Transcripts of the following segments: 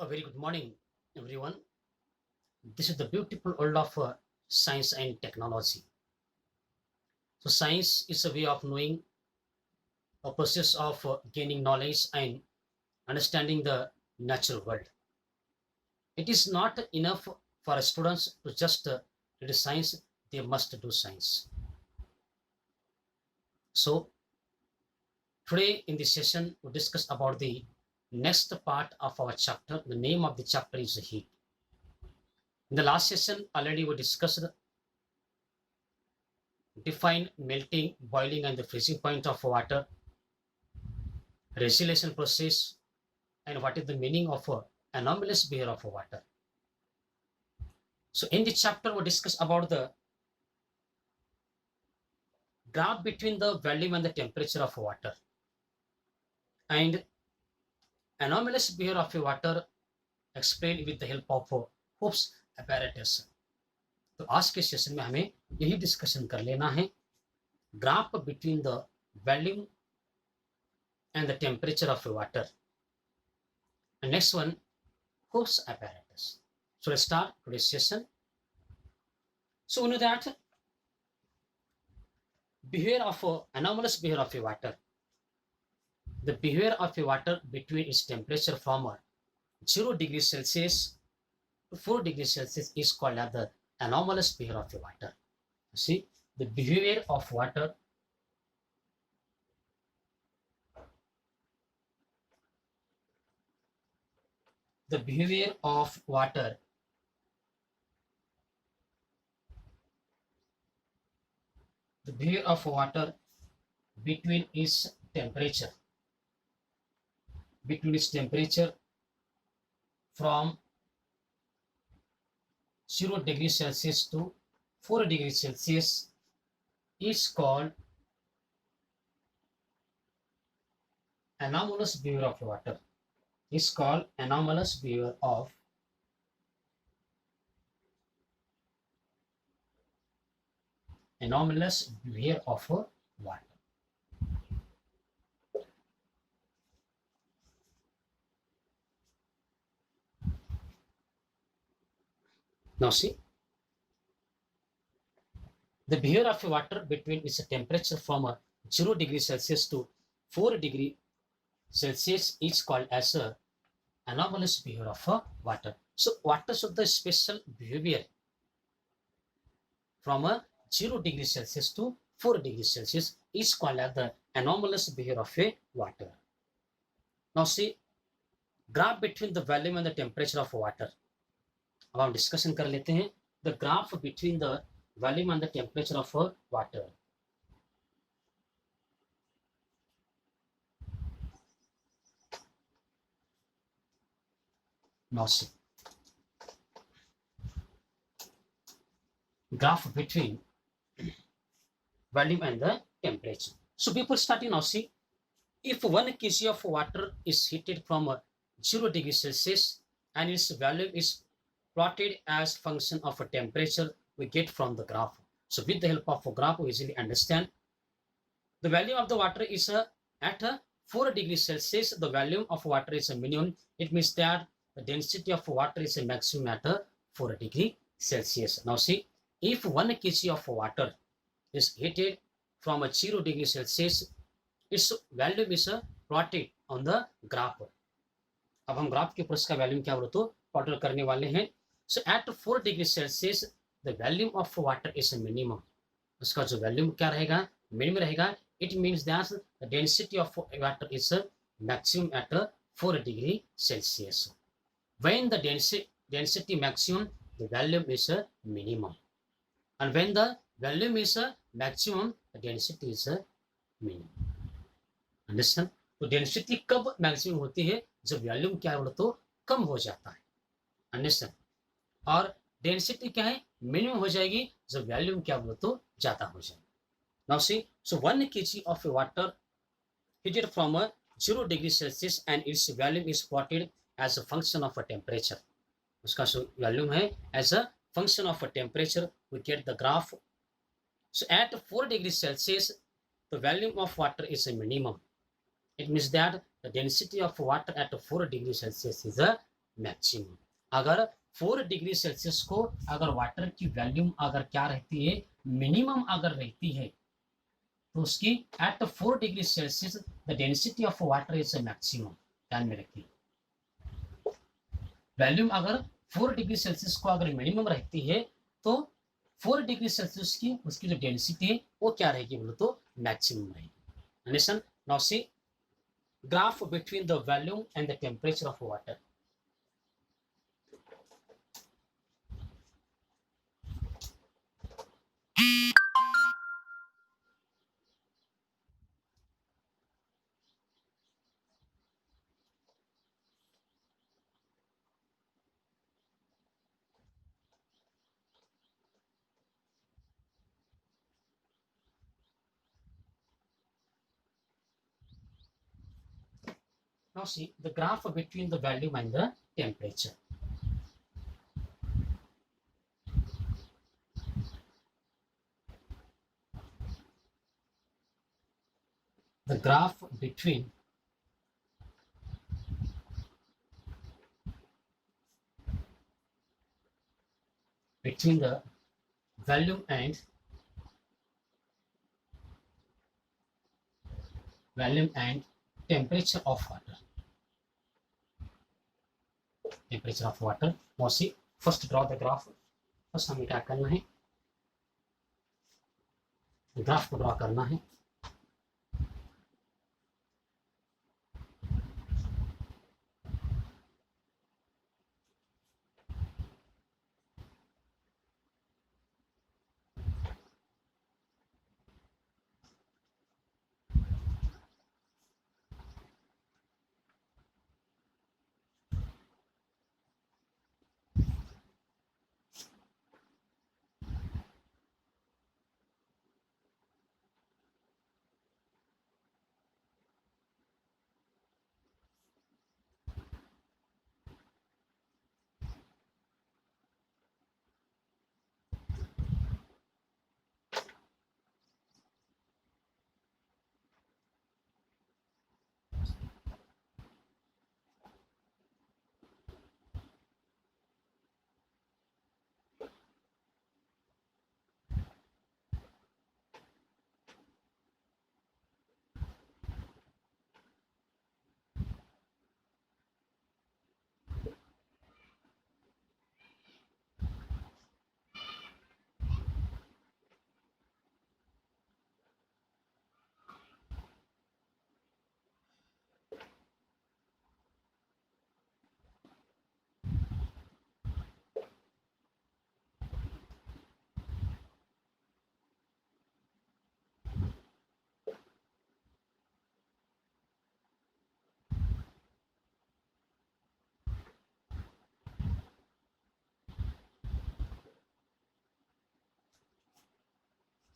A very good morning, everyone. This is the beautiful world of science and technology. So, science is a way of knowing, a process of gaining knowledge and understanding the natural world. It is not enough for students to just read science; they must do science. So, today in this session, we discuss about the next part of our chapter. The name of the chapter is heat. In the last session, already we discussed define melting, boiling, and the freezing point of water, resiliation process, and what is the meaning of anomalous behavior of water. So in this chapter, we discuss about the graph between the volume and the temperature of water and anomalous behavior of water explained with the help of Hooke's apparatus. तो आज के session में हमें यही discussion कर लेना है graph between the volume and the temperature of water. And next one, Hooke's apparatus. So let's start today's session. So we know that behavior of anomalous behavior of a water. The behavior of a water between its temperature from 0 degrees Celsius to 4 degrees Celsius is called as the anomalous behavior of a water. See, the behavior of water the behavior of water the behavior of water between its temperature from 0 degrees Celsius to 4 degrees Celsius is called anomalous behavior of water. Is called anomalous behavior of water. Now see, the behavior of water between its temperature from 0 degrees Celsius to 4 degrees Celsius is called as a anomalous behavior of water. So water shows the special behavior from 0 degrees Celsius to 4 degrees Celsius is called as the anomalous behavior of a water. Now see, graph between the volume and the temperature of water. अब हम discussion कर लेते हैं the graph between the volume and the temperature of water. Now see, graph between volume and the temperature. So people starting now see, if 1 kg of water is heated from 0 degrees Celsius and its volume is plotted as function of a temperature we get from the graph. So with the help of a graph, we easily understand the volume of the water is at 4 degrees Celsius. The volume of water is a minimum. It means that the density of water is a maximum at 4 degrees Celsius. Now see, if 1 kg of water is heated from 0 degrees Celsius, its volume is plotted on the graph. अब हम graph के ऊपर इसका volume क्या बोलो तो plot करने वाले हैं. So at 4 degree Celsius the volume of water is minimum. उसका जो वॉल्यूम क्या रहेगा, मिनिमम रहेगा. It means that the density of water is maximum at 4 degree Celsius. When the density maximum the volume is minimum, and when the volume is maximum the density is minimum. Understand? तो density कब maximum होती है, जब volume क्या है तो कम हो जाता है. अंडरस्टैंड? और डेंसिटी क्या है, मिनिमम हो जाएगी जब वॉल्यूम क्या बोलो तो ज्यादा हो जाएगी. Now see, so 1 kg of water heated from 0 degrees Celsius and its volume is plotted as a function of a temperature. उसका जो वॉल्यूम है as a function of a temperature, we get the graph. So at 4 degrees Celsius the volume of water is a minimum. It means that the density of water at 4 degrees Celsius is a maximum. अगर 4 degree Celsius को अगर water की volume अगर क्या रहती है, minimum अगर रहती है, तो उसकी at 4 degree Celsius the density of water is maximum. ध्यान में रखिए, वैल्यूम अगर 4 डिग्री सेल्सियस को अगर मिनिमम रहती है तो 4 डिग्री सेल्सियस की उसकी जो डेंसिटी है वो क्या रहेगी बोलो तो मैक्सिमम रहेगी। Understand? Now C graph between the volume and the temperature of water. Now see the graph between the volume and the temperature. The graph between the volume and temperature of water. Temperature of water. Now see, first draw the graph. First हमें क्या करना है, graph को draw करना है।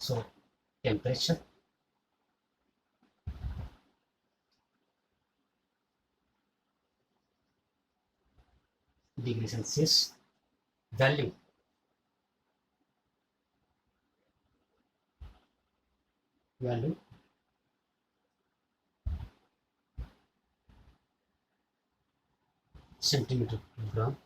So temperature, degree Celsius, value, centimeter per gram,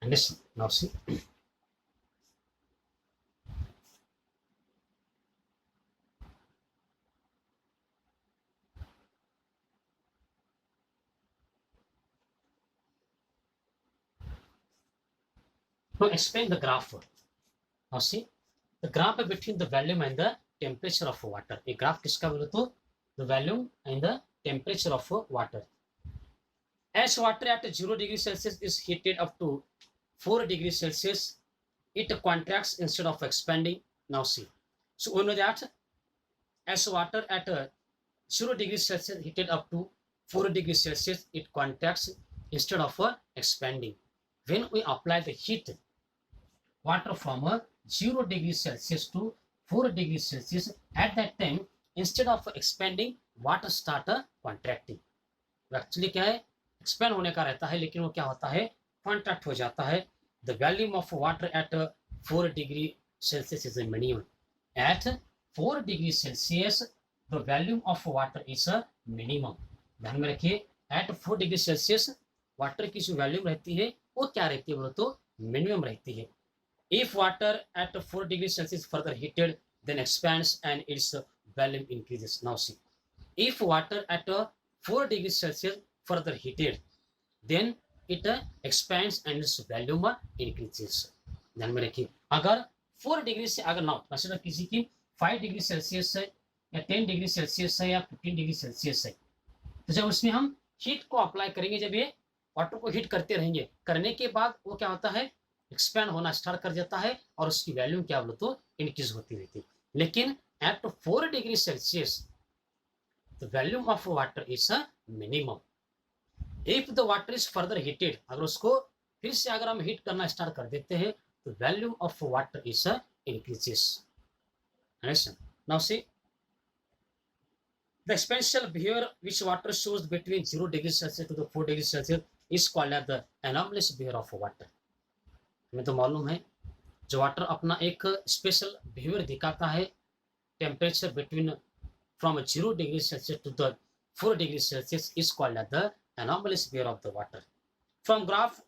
and this now see now explain the graph. Now see the graph between the volume and the temperature of water. A graph किसका बोले तो the volume and the temperature of water. As water at 0 degree Celsius is heated up to 4 degrees Celsius, it contracts instead of expanding. Now see, so we know that as water at 0 degrees Celsius heated up to 4 degrees Celsius, it contracts instead of expanding. When we apply the heat, water from 0 degree Celsius to 4 degree Celsius, at that time, instead of expanding, water start contracting. Actually क्या है, expand होने का रहता है, लेकिन वो क्या होता है, कॉन्ट्रैक्ट हो जाता है. The volume of water at 4 degree Celsius is minimum. At 4 degree Celsius the volume of water is minimum. ध्यान में रखिए, एट 4 डिग्री सेल्सियस वाटर की जो वॉल्यूम रहती है वो क्या रहती है बोलो तो मिनिमम रहती है. If water at 4 degrees Celsius further heated, then expands and its volume increases. Now see, if water at 4 degrees Celsius further heated, then it expands and its volume increases. ध्यान में रखिए, अगर 4 डिग्री से अगर now consider किसी की 5 degree Celsius है या 10 डिग्री सेल्सियस है या 15 डिग्री सेल्सियस है, तो जब उसमें हम हीट को अप्लाई करेंगे, जब ये वाटर को हीट करते रहेंगे, करने के बाद वो क्या होता है, एक्सपैंड होना स्टार्ट कर जाता है और उसकी वैल्यू क्या बोलो तो इंक्रीज होती रहती है. लेकिन at 4 degree Celsius the volume of water is minimum. If the water is further heated, अगर उसको फिर से अगर हम हीट करना स्टार्ट कर देते हैं तो volume of water is increases. Now see, the expansion behavior which water shows between 0 degrees Celsius to the 4 degrees Celsius is called as the anomalous behavior of water. हमें तो मालूम है, जो वाटर अपना एक स्पेशल बिहेवियर दिखाता है temperature between from 0 degree Celsius to the 4 degree Celsius is called as the anomalous behavior of the water. From graph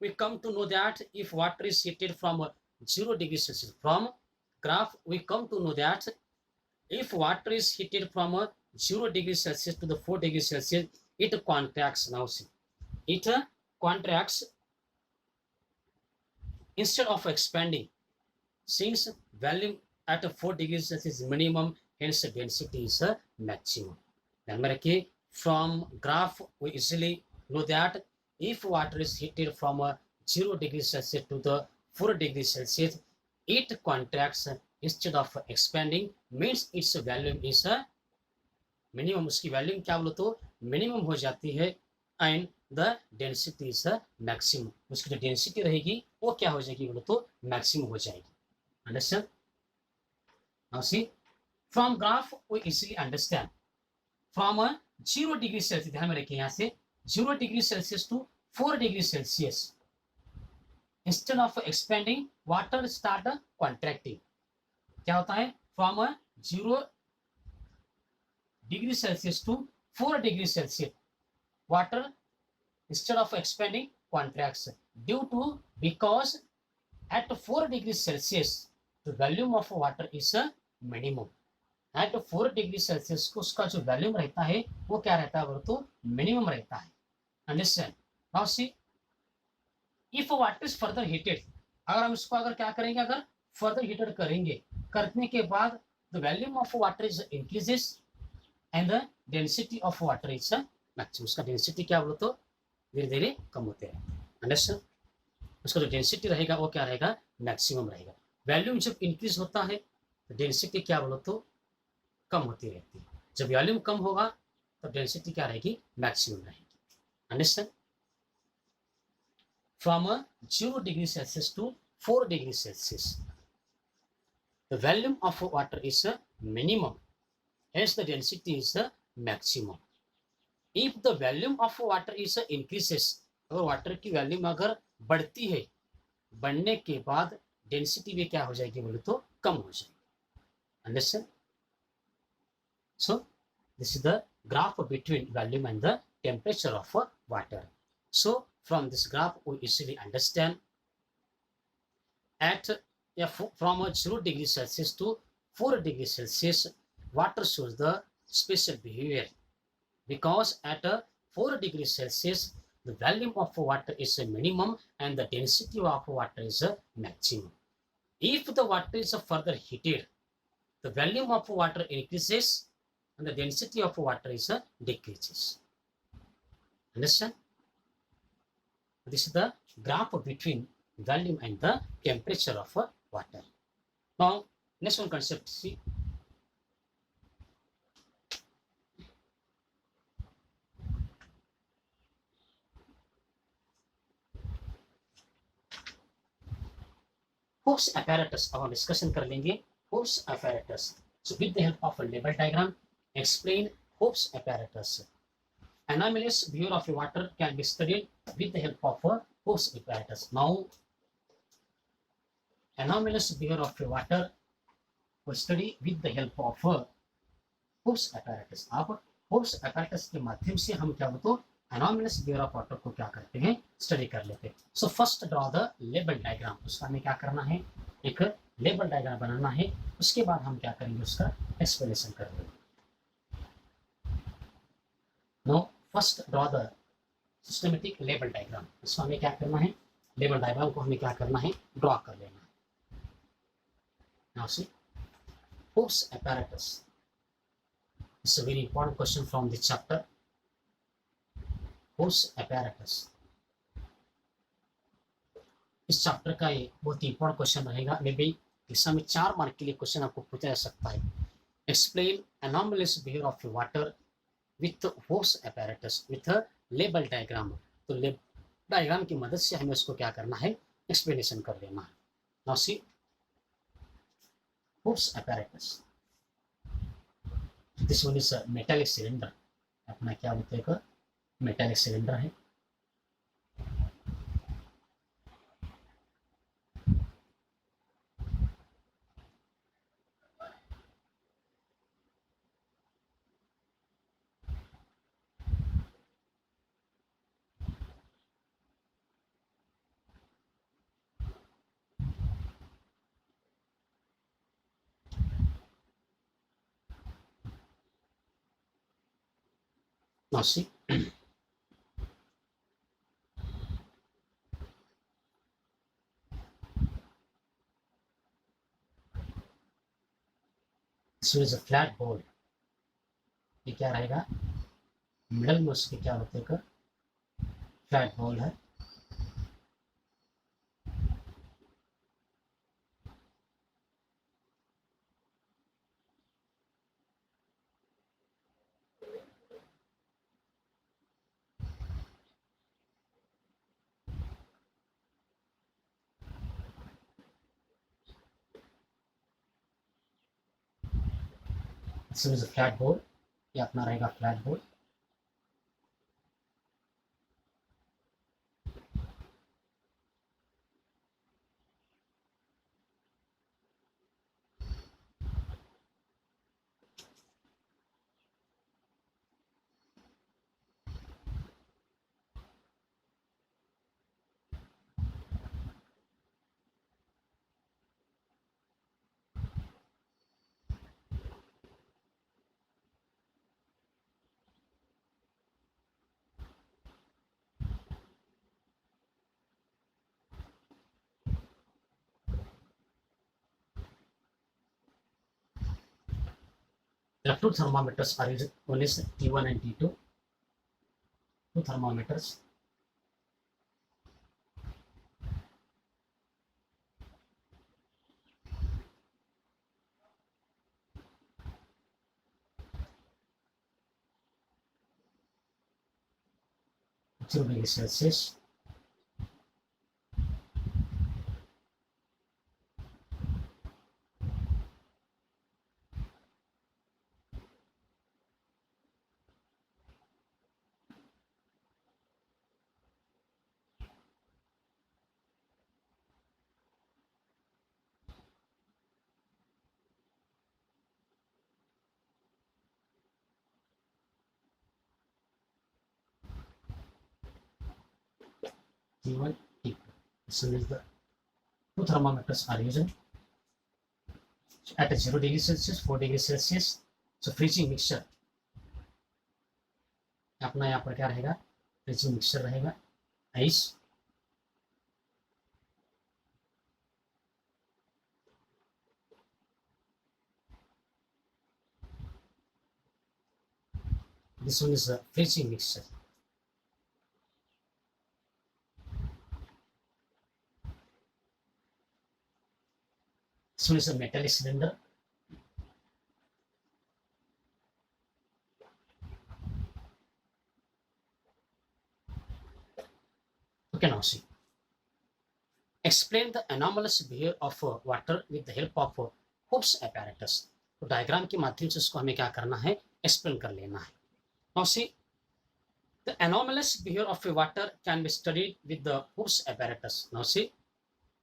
we come to know that if water is heated from 0 degree Celsius, from graph we come to know that if water is heated from 0 degree Celsius to the 4 degree Celsius, it contracts. Now see, it contracts instead of expanding, since volume at 4 degrees Celsius is minimum, hence density is maximum. ध्यान में रखिए, from graph we easily know that if water is heated from 0 degree Celsius to the 4 degree Celsius, it contracts instead of expanding, means its volume is minimum. उसकी volume क्या बोलो तो minimum हो जाती है, and the density is maximum. उसकी जो density रहेगी वो क्या हो जाएगी बोलो तो मैक्सिमम हो जाएगी. Understand? Now see, from graph we easily understand from 0 degree Celsius, ध्यान में रखिए, यहाँ से 0 degree Celsius to 4 degree Celsius, instead of expanding water start contracting. क्या होता है, from 0 degree Celsius to 4 degree Celsius water instead of expanding contracts due to, because at 4 degrees Celsius the volume of water is a minimum. at 4 degrees Celsius को उसका जो volume रहता है वो क्या रहता है तो मिनिमम रहता है. Understand? Now C, if water is further heated, अगर हम इसको अगर क्या करेंगे, अगर फर्दर हीटेड करेंगे, करने के बाद the volume of water is increases and the density of water is maximum. उसका डेंसिटी क्या बोलो तो धीरे धीरे कम होते हैं. अंडरस्टैंड? उसका जो डेंसिटी रहेगा वो क्या रहेगा, मैक्सिमम रहेगा. वॉल्यूम जब इंक्रीज होता है तो डेंसिटी क्या बोलो तो कम होती रहती है. जब वॉल्यूम कम होगा तो डेंसिटी क्या रहेगी, मैक्सिमम रहेगी. Understand? From 0 degree Celsius to 4 degree Celsius the volume of water is minimum, hence the density is maximum. If the volume of water is increases, अगर वाटर की वॉल्यूम अगर बढ़ती है, बढ़ने के बाद डेंसिटी भी क्या हो जाएगी बोले तो कम हो जाएगी. Understand? So this is the graph between volume and the temperature of water. So from this graph we easily understand at from 0 degree Celsius to 4 degree Celsius, water shows the special behavior, because at 4 degree Celsius the volume of water is a minimum and the density of water is a maximum. If the water is further heated, the volume of water increases and the density of water is decreases. Understand? This is the graph between volume and the temperature of water. Now next one concept, see, Hobbs apparatus अब हम discussion कर लेंगे Hobbs apparatus. So with the help of a label diagram, explain Hobbs apparatus. Anomalous behavior of water can be studied with the help of a Hobbs apparatus. Now, anomalous behavior of water will study with the help of a Hobbs apparatus. अब Hobbs apparatus के माध्यम से हम क्या बताओ anomalous behavior of water को क्या करते हैं स्टडी कर लेते हैं. So first draw the label diagram. उसका हमें क्या करना है एक लेबल डायग्राम बनाना है. उसके बाद हम क्या करेंगे उसका एक्सप्लेनेशन करेंगे. No first draw the systematic label diagram. इसको हमें क्या करना है लेबल डायग्राम को हमें क्या करना है ड्रॉ कर लेना है. Now see Hobbs apparatus. It's a very important question from the chapter. Hobbs apparatus. इस चैप्टर का ये बहुत ही इंपॉर्टेंट क्वेश्चन रहेगा. मे बी एग्जाम में 4 मार्क के लिए क्वेश्चन आपको पूछा जा सकता है. Explain anomalous behaviour of water with Hobbs apparatus with a label diagram. तो लेबल डायग्राम की मदद से हमें उसको क्या करना है एक्सप्लेनेशन कर लेना है. Now see Hobbs apparatus. This one is metallic cylinder. अपना क्या बोलते हैं मेटालिक सिलेंडर है. Now see this is a flat bowl. ये क्या रहेगा मिडल में उसके क्या होते हैं फ्लैट बॉल है. This is a flat bowl. ये अपना रहेगा फ्लैट बोल. There are 2 thermometers are used. One is T1 and T2. 2 thermometers. Degree Celsius. T1, T2. So the 2 thermometers are used at 0 degree Celsius, 4 degree Celsius. So freezing mixture. अपना यहाँ पर क्या रहेगा freezing mixture रहेगा ice. This one is a freezing mixture. This one is a metallic cylinder. Okay, now see. Explain the anomalous behaviour of water with the help of Hope's apparatus. तो diagram के माध्यम से उसको हमें क्या करना है, एक्सप्लेन कर लेना है. Now see the anomalous behavior of water can be studied with the Hobbes apparatus. Now see,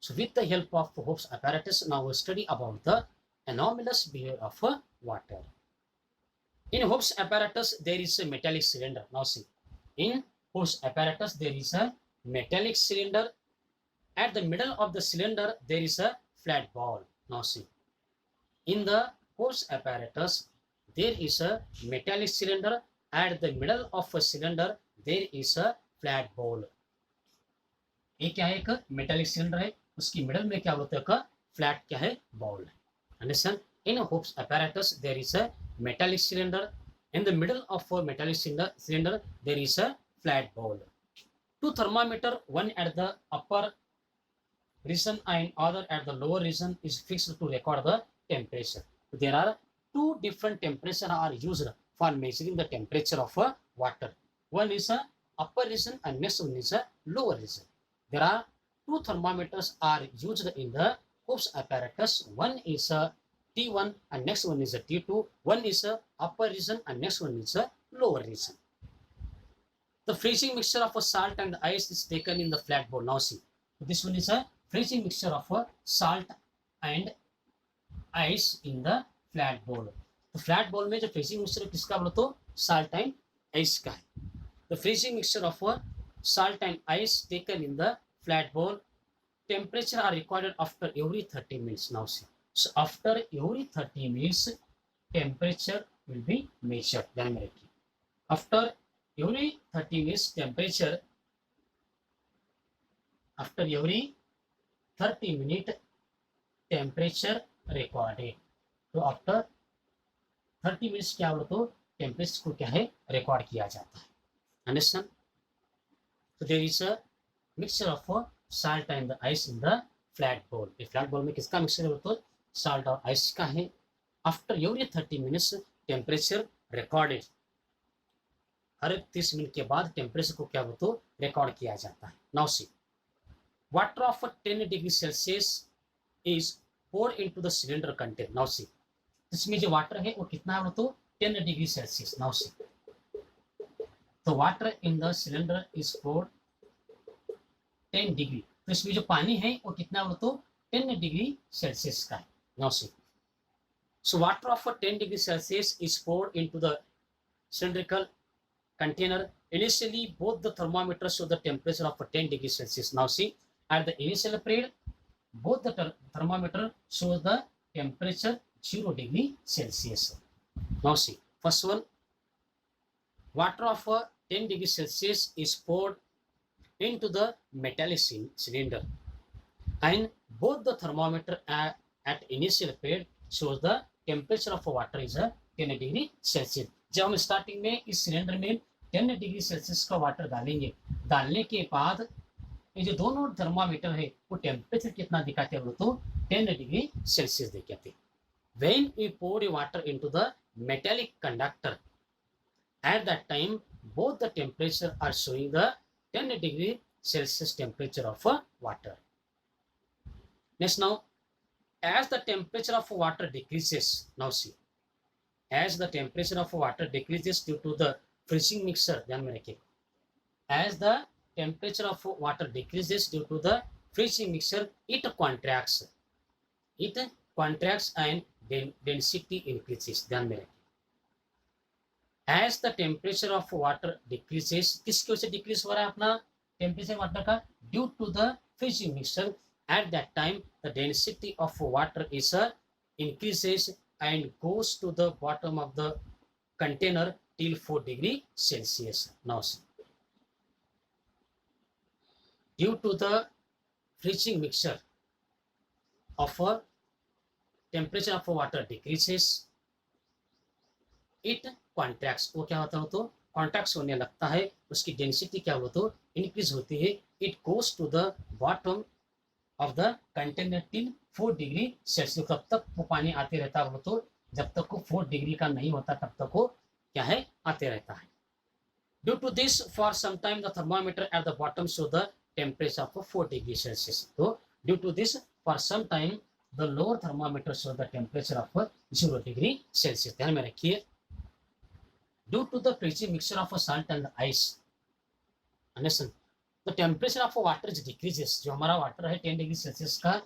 so with the help of Hobbes apparatus, now we study about the anomalous behavior of water. In Hobbes apparatus, there is a metallic cylinder. Now see, in Hobbes apparatus, there is a metallic cylinder. At the middle of the cylinder, there is a flat ball. Now see, in the Hobbes apparatus, there is a metallic cylinder. At the middle of a cylinder, there is a flat ball. ये क्या है, एक metallic cylinder है, उसकी middle में क्या होता है, का फ्लैट क्या है, बॉल है. Understand? In Hobbes apparatus there is a metallic cylinder. In the middle of a metallic cylinder there is a flat ball. Two thermometer, one at the upper region and other at the lower region, is fixed to record the temperature. There are two different temperatures are used for measuring the temperature of water. One is a upper region and next one is a lower region. There are two thermometers are used in the Hobbes apparatus. One is a T1 and next one is a T2. One is a upper region and next one is a lower region. The freezing mixture of a salt and ice is taken in the flat bowl. Now see, this one is a freezing mixture of a salt and ice in the flat bowl. तो flat ball में जो freezing mixture किसका बोलो तो salt and ice का है. The freezing mixture of salt and ice taken in the flat bowl, temperature are recorded after every 30 minutes. Now see, so after every 30 minutes temperature will be measured. ध्यान में रखिए, after every 30 minutes temperature, after every 30 minute temperature recorded. तो after 30 minutes क्या बोलो तो temperature को क्या है, रिकॉर्ड किया जाता है. अंडरस्टैंड? तो there is a mixture of salt and the ice in the flat bowl. ये फ्लैट बोल में किसका मिक्सचर है तो साल्ट और आइस का है. After every 30 minutes temperature recorded. हर 30 मिनट के बाद टेम्परेचर को क्या बोलते तो रिकॉर्ड किया जाता है. Now see, water of 10 degree Celsius is poured into the cylinder container. Now see, इसमें जो वाटर है वो कितना है तो 10 डिग्री सेल्सियस. नाउ सी, तो water in the cylinder is poured 10 degree. तो इसमें जो पानी है वो कितना है तो 10 डिग्री सेल्सियस का है. Now see, so water of 10 degree Celsius is poured into the cylindrical container. Initially both the thermometers show the temperature of 10 degree Celsius. Now see, at the initial period both the thermometer shows the temperature 0 degree Celsius. Now see, first one, water of 10 degree Celsius is poured into the metallic cylinder and both the thermometer at initial period shows the temperature of water is 10 degree Celsius. जब हम starting में इस cylinder में 10 degree Celsius का water डालेंगे, डालने के बाद ये जो दोनों थर्मामीटर है वो टेम्परेचर कितना दिखाते हैं तो 10 डिग्री सेल्सियस दिखाते हैं. When we pour water into the metallic conductor, at that time both the temperature are showing the 10 degree Celsius temperature of water. Next, now as the temperature of water decreases, now see, as the temperature of water decreases due to the freezing mixture, ध्यान में रखिए, as the temperature of water decreases due to the freezing mixture, it contracts and density increases. ध्यान में रखिए, as the temperature of water decreases, किसकी वजह से decrease हो रहा है अपना टेम्परेचर वाटर का, due to the freezing mixture, at that time the density of water is increases and goes to the bottom of the container till 4 degree Celsius. Now see, due to the freezing mixture of temperature of water decreases, it contracts. वो क्या होता है तो contract होने लगता है, उसकी density क्या हो तो इंक्रीज होती है. It goes to the bottom of the container till 4 degree Celsius. तब तक वो पानी आते रहता है, तो जब तक वो 4 डिग्री का नहीं होता तब तक वो क्या है आते रहता है. Due to this for some time the thermometer at the bottom show the temperature of 4 degree Celsius. तो due to this for some time the lower thermometer show the temperature of 0 degree Celsius. ध्यान में रखिए, due to the freezing mixture of salt and ice, understand, the temperature of water decreases. जो हमारा water है 10 degree Celsius का,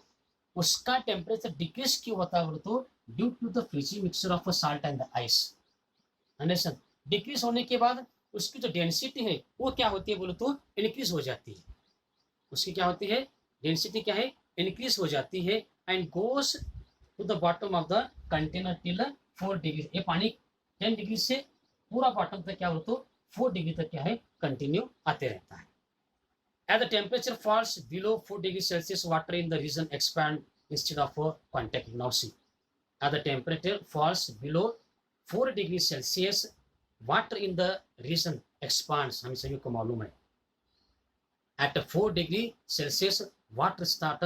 उसका temperature decrease क्यों होता है बोलो तो due to the freezing mixture of salt and ice, understand. Decrease होने के बाद उसकी जो डेंसिटी है वो क्या होती है बोलो तो इंक्रीज हो जाती है। उसकी क्या होती है, डेंसिटी क्या है, इंक्रीज हो जाती है and goes to the bottom of the container till 4 degree. ये पानी 10 डिग्री से पूरा बॉटम तक क्या बोलो तो 4 डिग्री तक क्या है कंटिन्यू आते रहता है। As the temperature falls below 4 degrees Celsius, water in the region expand instead of contracting. Now see, as the temperature falls below 4 degrees Celsius, water in the region expands. हम सभी को मालूम है, at 4 degree Celsius, water start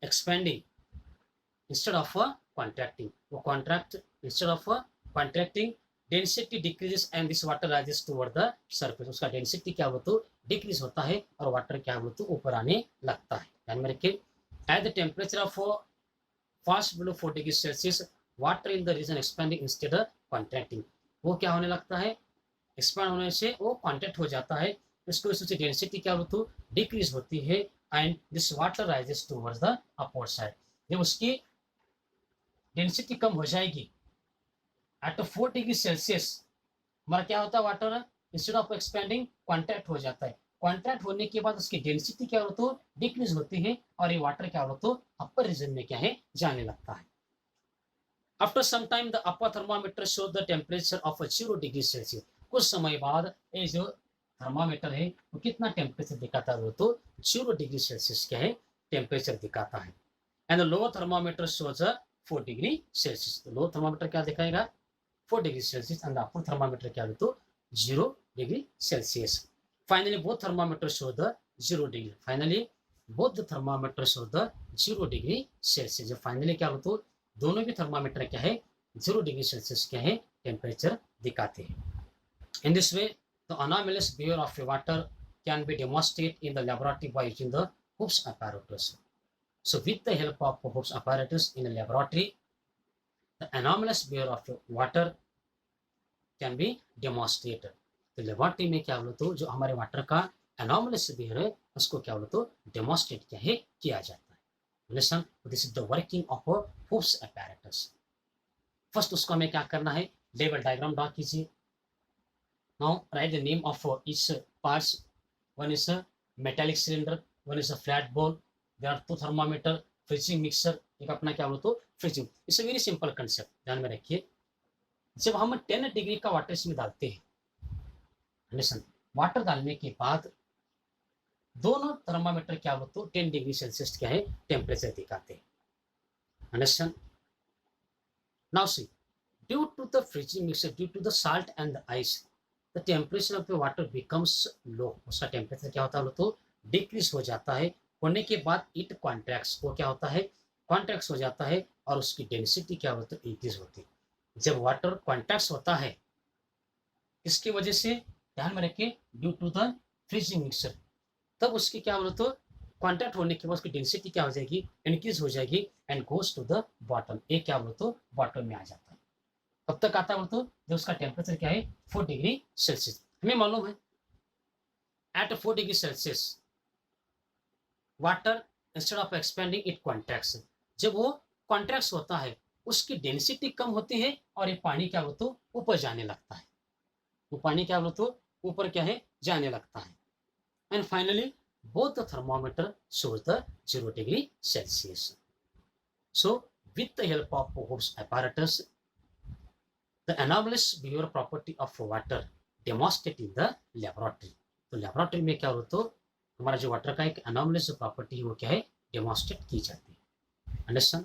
expanding instead of contracting. वो contract instead of contracting, density decreases and this water rises toward the surface. उसका density क्या हो तो डिक्रीज होता है और वाटर क्या हो तो ऊपर आने लगता है। ध्यान में रखिए, at the temperature of falls below 4 degree Celsius, water in the region expanding instead contracting. वो क्या होने लगता है, एक्सपैंड होने से वो कॉन्ट्रैक्ट हो जाता है, इसको वजह से डेंसिटी क्या हो तो डिक्रीज होती है and this water rises towards the upward side. जब उसकी डेंसिटी कम हो जाएगी एट 4 डिग्री सेल्सियस, हमारा क्या होता है, water instead of expanding contract हो जाता है। कॉन्ट्रैक्ट होने के बाद उसकी डेंसिटी क्या हो तो डिक्रीज होती है और ये वाटर क्या हो तो अपर रीजन में क्या है जाने लगता है। After some time the upper thermometer show the temperature of 0 degree Celsius. कुछ समय बाद ये जो थर्मामीटर है वो कितना टेम्परेचर दिखाता है, वो तो 0 डिग्री सेल्सियस क्या है टेम्परेचर दिखाता है। And the lower thermometer shows 4 degree Celsius. तो लोअर थर्मामीटर क्या दिखाएगा 4 degree Celsius and upper thermometer क्या हो तो 0 degree Celsius. Finally both thermometer show the 0 degree. Finally both the thermometer show the 0 degree Celsius. Finally क्या हो तो दोनों भी थर्मामीटर क्या है 0 डिग्री सेल्सियस क्या है टेम्परेचर दिखाते हैं। In this way the anomalous behavior of water can be demonstrated in the laboratory by using the Hooke's apparatus. So with the help of Hooke's apparatus in a laboratory, the anomalous behavior of water can be demonstrated. तो laboratory में क्या बोलो तो जो हमारे water का anomalous behavior है उसको क्या बोलो तो डेमोन्स्ट्रेट क्या है किया जाता है। Listen, this is the working of Hooke's apparatus. First उसको हमें क्या करना है, लेवल डायग्राम ड्रॉ कीजिए। Now write the name of each parts. One is a metallic cylinder, one is a flat ball, there are 2 thermometer, freezing mixer, एक अपना क्या बोलो तो freezing. It's a very simple concept, ध्यान में रखिए। जब हम 10 डिग्री का वाटर इसमें डालते हैं, लिसन, वाटर डालने के बाद दोनों थर्मामीटर क्या बोलो तो 10 डिग्री सेल्सियस क्या है टेम्परेचर दिखाते हैं। Understand? Now see, due to the freezing mixer, due to the salt and the ice, the temperature of the water becomes low. उसका टेम्परेचर क्या होता है तो डिक्रीज हो जाता है। होने के बाद इट कॉन्ट्रैक्ट्स, वो क्या होता है कॉन्ट्रैक्ट्स हो जाता है और उसकी डेंसिटी क्या होती है इंक्रीज होती है। जब वाटर कॉन्ट्रैक्ट्स होता है इसकी वजह से, ध्यान में रखिए, due to the freezing mixer, तब उसकी क्या बोलो तो कॉन्टैक्ट होने के बाद उसकी डेंसिटी क्या हो जाएगी इंक्रीज हो जाएगी and goes to the bottom. एक क्या बोलो तो बॉटम में आ जाता है। कब तक आता है बोलो तो जब उसका टेम्परेचर क्या है 4 डिग्री सेल्सियस। हमें मालूम है at 4 degree Celsius water instead of expanding it contracts. जब वो कॉन्ट्रैक्ट्स होता है उसकी डेंसिटी कम होती है और ये पानी क्या बोलो तो ऊपर जाने लगता है। वो पानी क्या बोलो तो ऊपर क्या है जाने लगता है। And finally both the thermometer shows the 0 degree Celsius. So with the help of Hooke's apparatus, the anomalous behavior property of water demonstrated in the laboratory. तो लेबोरेटरी में क्या हो तो हमारा जो वाटर का एक anomalous प्रॉपर्टी है वो क्या है डेमोन्स्ट्रेट की जाती है। Understand?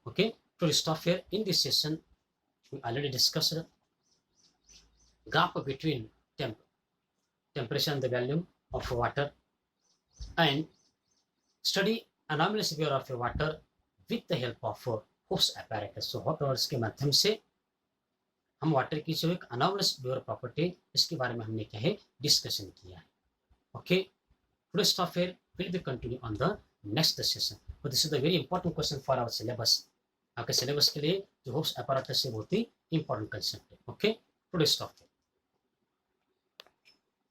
Okay, to stop here in this session we already discussed gap between temperature and the volume of water and study anomalous behavior of water with the help of Hooke's apparatus. So hot words के माध्यम से हम water की जो एक anomalous behavior property इसके बारे में हमने क्या है डिस्कशन किया है। Okay, today stop here, will be continue on the next session. But this is the very important question for our syllabus. आपके सिलेबस के लिए जो होप्स apparatus है बहुत ही इंपॉर्टेंट कंसेप्ट है। Okay, today stop.